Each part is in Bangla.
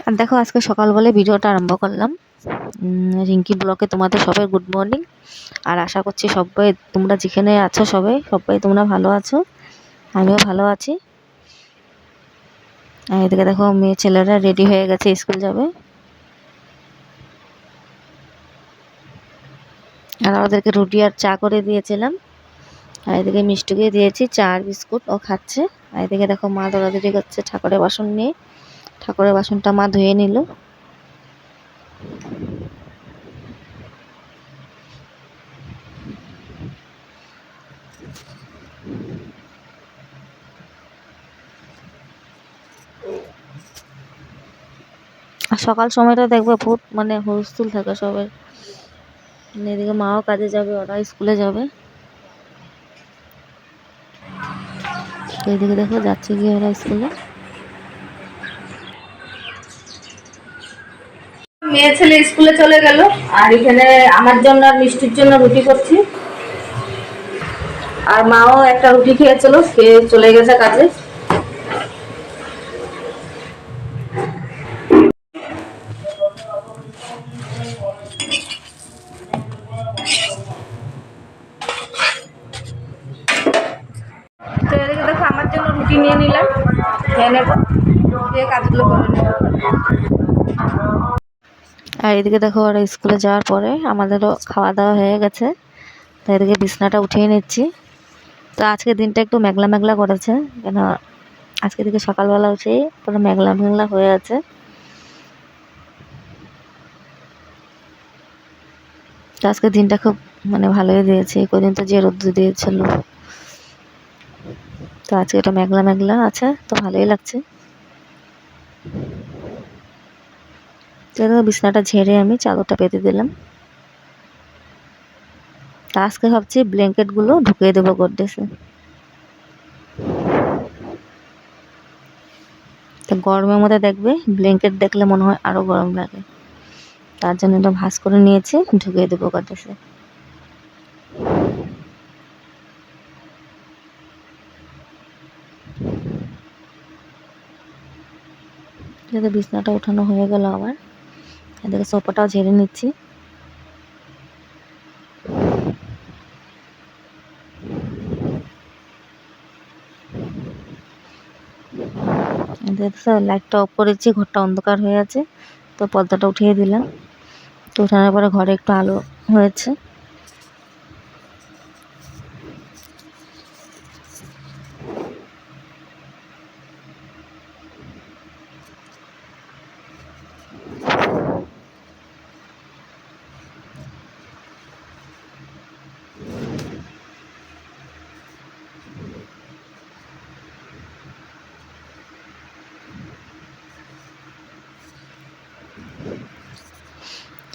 আর দেখো আজকে সকালবেলায় ভিডিওটা আরম্ভ করলাম। রিঙ্কি ব্লগে তোমাদের সবাই গুড মর্নিং। আর আশা করছি সবাই তোমরা যেখানে আছো সবাই তোমরা ভালো আছো, আমিও ভালো আছি। আর এদিকে দেখো মেয়ে ছেলেরা রেডি হয়ে গেছে, স্কুল যাবে। আর ওদেরকে রুটি আর চা করে দিয়েছিলাম। আর এদিকে মিষ্টিকে দিয়েছি চা আর বিস্কুট, ও খাচ্ছে। আর এদিকে দেখো মা দৌড়াদৌড়ি করছে ঠাকুরের বাসন নিয়ে। ঠাকুরের বাসনটা মা ধুয়ে নিল। আর সকাল সময়টা দেখবে বহুত হুলস্থুল থাকে সবাই। এদিকে মাও কাজে যাবে, ওরা স্কুলে যাবে। এইদিকে দেখো যাচ্ছে গিয়ে ওরা স্কুলে। মেয়ে ছেলে স্কুলে চলে গেল, আর এখানে আমার জন্য আর মিষ্টির জন্য রুটি করছি। আর মাও একটা রুটি খেয়েছিল, খেয়ে চলে গেছে কাজে। তো এদিকে দেখো আমার জন্য রুটি নিয়ে নিলাম, খেয়ে নেবো, খেয়ে কাজগুলো করে নেবো। আর এদিকে দেখো ওরা স্কুলে যাওয়ার পরে আমাদেরও খাওয়া দাওয়া হয়ে গেছে। তো এদিকে বিছনাটা উঠিয়ে নিচ্ছি। তো আজকে দিনটা একটু মেঘলা মেঘলা করেছে, কেন আজকে দিকে সকালবেলা উঠেই পুরো মেঘলা মেঘলা হয়ে আছে। তো আজকে দিনটা খুব ভালোই দিয়েছে। কদিন তো যে রোদ্দুর দিয়েছিল, তো আজকে এটা মেঘলা মেঘলা আছে, তো ভালোই লাগছে। তো বিছনাটা ঝেড়ে আমি চাদরটা পেতে দিলাম। তা আজকে ভাবছি ব্ল্যাঙ্কেট গুলো ঢুকিয়ে দেবো গডরেজে। তো গরমের মধ্যে দেখবে ব্ল্যাঙ্কেট দেখলে মনে হয় আরো গরম লাগে, তার জন্য এটা ভাঁজ করে নিয়েছি, ঢুকিয়ে দেবো গডরেজে। যাতে বিছনাটা উঠানো হয়ে গেল আমার। এদিকে সোফাটাও ঝেড়ে নিচ্ছি। লাইটটা অফ করেছি, ঘরটা অন্ধকার হয়ে আছে, তো পর্দাটা উঠিয়ে দিলাম। তো উঠানোর পরে ঘরে একটু আলো হয়েছে।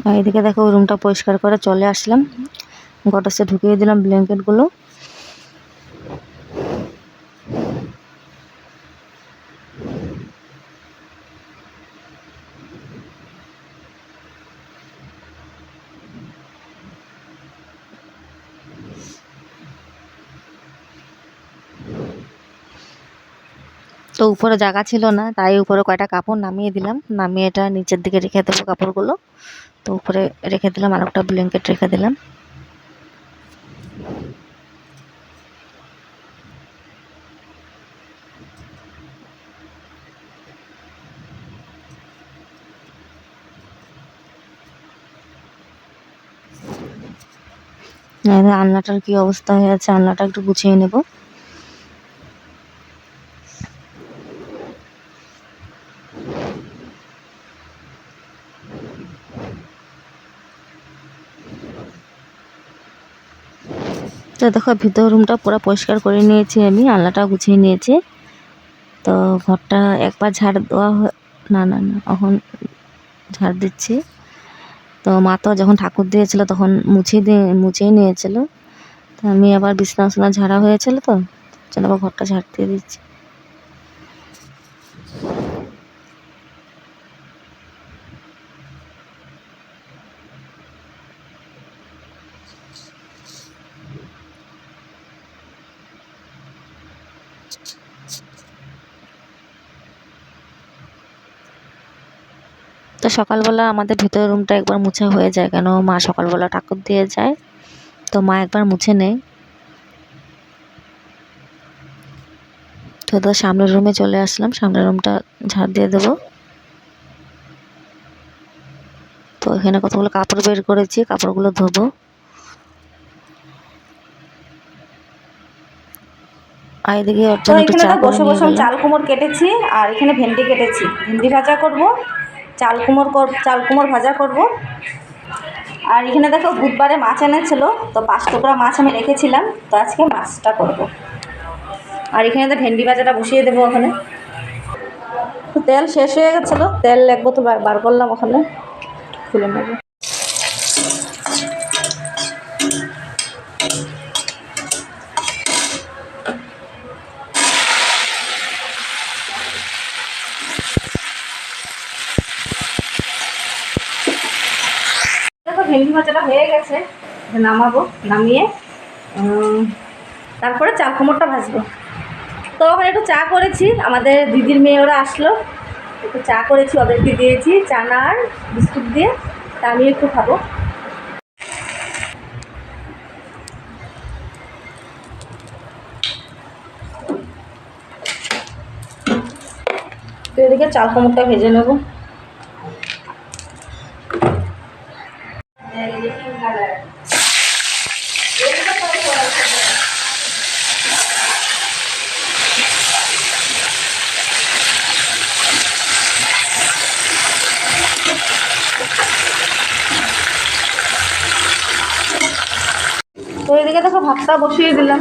আর এদিকে দেখো রুমটা পরিষ্কার করে চলে আসলাম, গডরেজে ঢুকিয়ে দিলাম ব্ল্যাঙ্কেটগুলো। তো উপরে জায়গা ছিল না, তাই উপরে কয়টা কাপড় নামিয়ে দিলাম, নামিয়ে এটা নিচের দিকে রেখে দেবো কাপড়গুলো। তো উপরে রেখে দিলাম, আর একটা ব্ল্যাঙ্কেট রেখে দিলাম। আলনাটার কি অবস্থা হয়ে আছে, আলনাটা একটু গুছিয়ে নেব। তো দেখো ভিতর রুমটা পুরো পরিষ্কার করে নিয়েছি, আমি আলনাটাও গুছিয়ে নিয়েছি। তো ঘরটা একবার ঝাড় দেওয়া না না না এখন ঝাড় দিচ্ছি। তো মা তো যখন ঠাকুর দিয়েছিল তখন মুছেই নিয়েছিল। তো আমি আবার বিছানা ঝাড়া হয়েছিল, তো যেন আবার ঘরটা ঝাড় দিয়ে দিচ্ছি। তো সকালবেলা আমাদের ভেতরের রুমটা একবার মুছা হয়ে যায়, কেন মা সকালবেলা ঠাকুর দিয়ে যায়, তো মা একবার মুছে নেয়। তো সামনের রুমে চলে আসলাম, সামনের রুমটা ঝাড় দিয়ে দেবো। তো এখানে কতগুলো কাপড় বের করেছি, কাপড়গুলো ধোবো। আর এদিকে ওর তো জন্য একটু এখানে চা তো করে বসে নিয়ে বসে আমি গেলাম। চাল কুমড় কেটেছি, আর এখানে ভেন্ডি কেটেছি, ভেন্ডি ভাজা করব, চাল কুমড় ভাজা করব। আর এখানে দেখো বুধবারে মাছ এনেছিল, তো 5 টুকরা মাছ আমি রেখেছিলাম, তো আজকে মাছটা করব। আর এখানে তো ভেন্ডি ভাজাটা বসিয়ে দেবো ওখানে। তো তেল শেষ হয়ে গেছিলো, তেল এক বোতল বার করলাম, ওখানে খুলে নেব। দেখো ভেন্ডি ভাজাটা হয়ে গেছে, নামাবো, নামিয়ে তারপরে চাল কুমড়টা ভাজবো। তো ওখানে একটু চা করেছি, আমাদের দিদির মেয়ে ওরা আসলো, একটু চা করেছি, ওদেরকে দিয়েছি চানা আর বিস্কুট দিয়ে, তা আমি একটু খাবো। তো এদিকে চাল কুমড়টা ভেজে নেবো। তো এদিকে দেখো ভাতটা বসিয়ে দিলাম।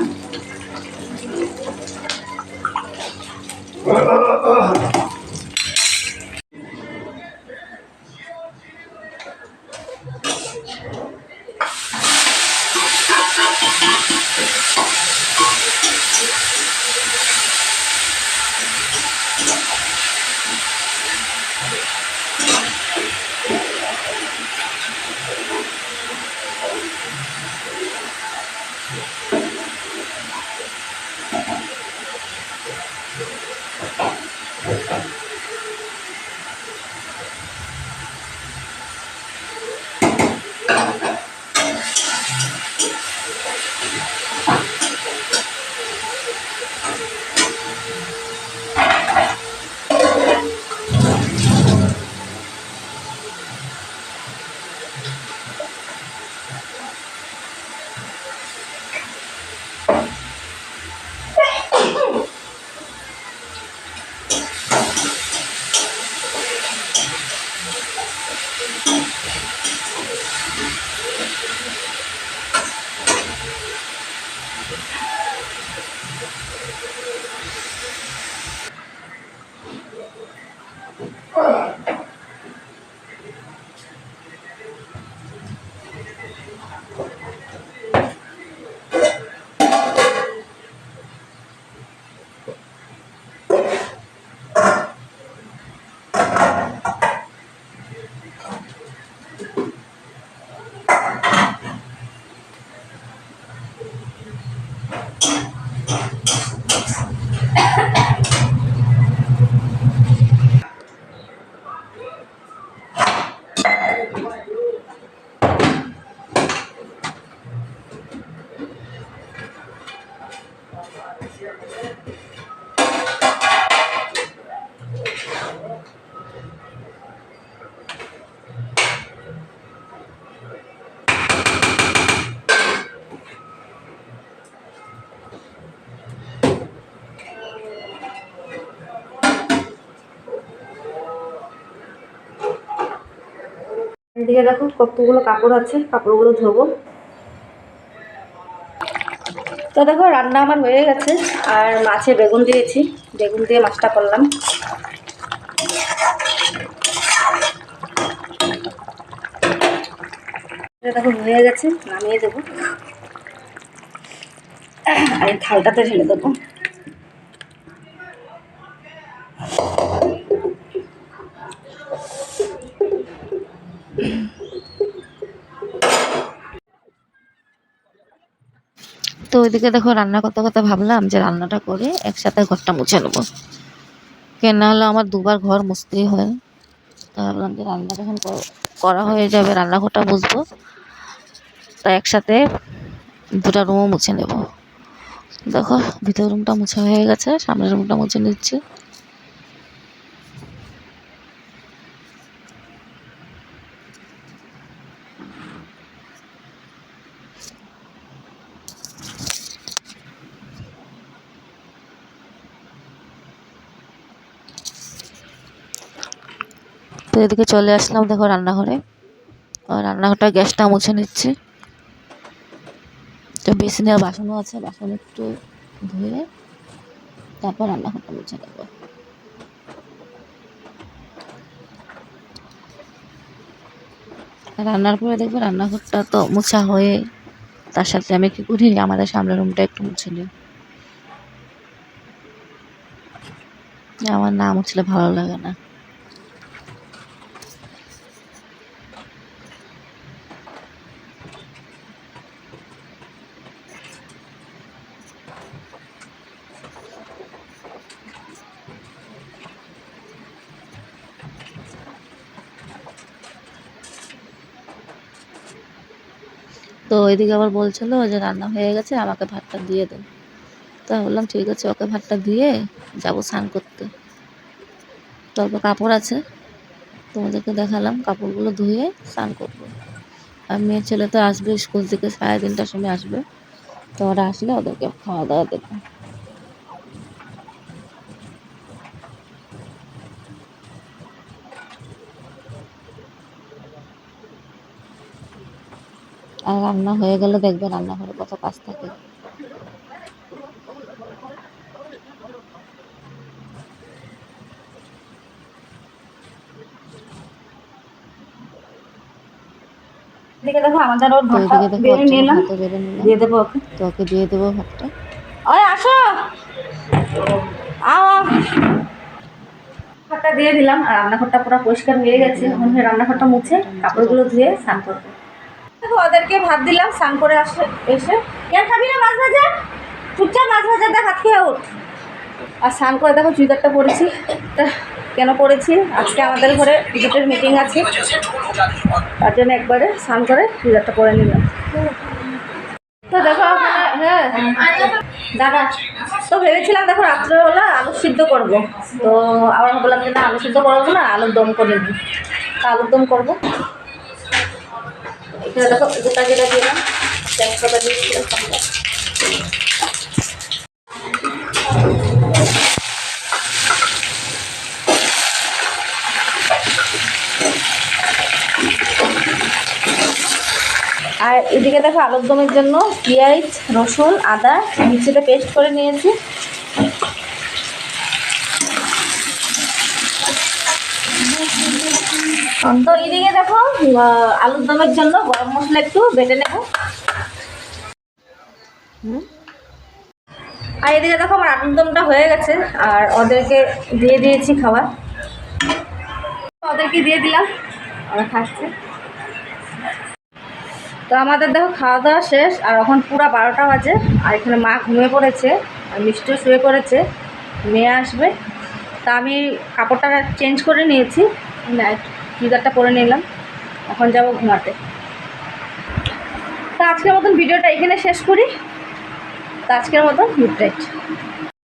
এদিকে দেখো কতগুলো কাপড় আছে, কাপড়গুলো ধোবো। তো দেখো রান্না আমার হয়ে গেছে, আর মাছে বেগুন দিয়েছি, বেগুন দিয়ে মাছটা করলাম। দেখো হয়ে গেছে, নামিয়ে দেবো, আর এই থালটাতে ঢেলে দেবো। তো ওইদিকে দেখো রান্না করতে করতে ভাবলাম যে রান্নাটা করে একসাথে ঘরটা মুছে নেবো, কেন না হলে আমার দুবার ঘর মুছতেই হয়। তো ভাবলাম যে রান্না যখন করা হয়ে যাবে, রান্নাঘরটা মুছবো, তাই একসাথে দুটা রুমও মুছে নেব। দেখো ভিতর রুমটা মুছা হয়ে গেছে, সামনের রুমটা মুছে নিচ্ছি। তো এদিকে চলে আসলাম দেখো রান্নাঘরে, আর রান্নাঘরটা গ্যাসটা মুছে নিচ্ছি। তো বেসিনের বাসনও আছে, বাসন একটু ধুয়ে তারপর রান্নাঘরটা মুছে নেব। রান্নার পরে দেখবো রান্নাঘরটা তো মুছা হয়ে, তার সাথে আমি কি করি, আমাদের সামনের রুমটা একটু মুছে নিই। আমার না মুছলে ভালো লাগে না। তো ওইদিকে আবার বলছিল যে রান্না হয়ে গেছে, আমাকে ভাতটা দিয়ে দেন। তো বললাম ঠিক আছে, ওকে ভাতটা দিয়ে যাবো স্নান করতে। তো অল্প কাপড় আছে, তোমাদেরকে দেখালাম, কাপড়গুলো ধুয়ে স্নান করবো। আর মেয়ের ছেলে তো আসবে স্কুল থেকে, 3:30টার সময় আসবে। তো ওরা আসলে ওদেরকে খাওয়া দাওয়া দেবো। আর রান্না হয়ে গেলে দেখবে রান্নাঘরে কত কাজ থাকে। এদিকে দেখো আমাদের ওর তো ভাতটা ওইদিকে দেখো বেড়ে ওর জন্য নিলাম, ভাতও বেড়ে নিলাম। দিয়ে দেবো ওকে। তো ওকে দিয়ে দেবো ভাতটা। ওই আসো, আও আও। ভাতটা দিয়ে দিলাম, আর রান্নাঘরটা পুরো পরিষ্কার হয়ে গেছে। এখন রান্নাঘরটা মুছে কাপড়গুলো ধুয়ে স্নান করবো। দেখো ওদেরকে ভাত দিলাম, স্নান করে এসে কেন খাবি না মাছ ভাজা, চুপচাপ মাছ ভাজা দেখ হাত খেয়ে উঠ। আর স্নান করে দেখো চুড়িদারটা পরেছি। তা কেন পরেছি, আজকে আমাদের ঘরে টিকিটের মিটিং আছে, তার জন্য একবারে স্নান করে চুড়িদারটা পরে নিলাম। তো দেখো ওখানে, হ্যাঁ দাদা, তো ভেবেছিলাম দেখো রাত্রেবেলা আলু সিদ্ধ করবো, তো আবার ভাবলাম যে না আলু সিদ্ধ করবো না, আলুর দম করে নিই। তা আলুর দম করবো। এখানে দেখো গোটা জিরা দিলাম, তেজপাতা দিয়েছিলাম। আর এদিকে দেখো আলুর দমের জন্য পেঁয়াজ, রসুন, আদা মিক্সিতে পেস্ট করে নিয়েছি। তো এদিকে দেখো আলুর দমের জন্য গরম মশলা একটু বেটে নেব। আর এদিকে দেখো আমার আলুর দমটা হয়ে গেছে, আর ওদেরকে দিয়ে দিয়েছি খাবার। ওদেরকে দিয়ে দিলাম, ওরা খাচ্ছে। তো আমাদের দেখো খাওয়া দাওয়া শেষ, আর এখন পুরো 12টা বাজে। আর এখানে মা ঘুমিয়ে পড়েছে, আর মিষ্টিও শুয়ে পড়েছে, মেয়ে আসবে। তা আমি কাপড়টা চেঞ্জ করে নিয়েছি, নাইট চুড়িদারটা পরে নিলাম, এখন যাব ঘুমাতে। তা আজকের মতন ভিডিওটা এখানে শেষ করি। তা আজকের মতন গুড নাইট।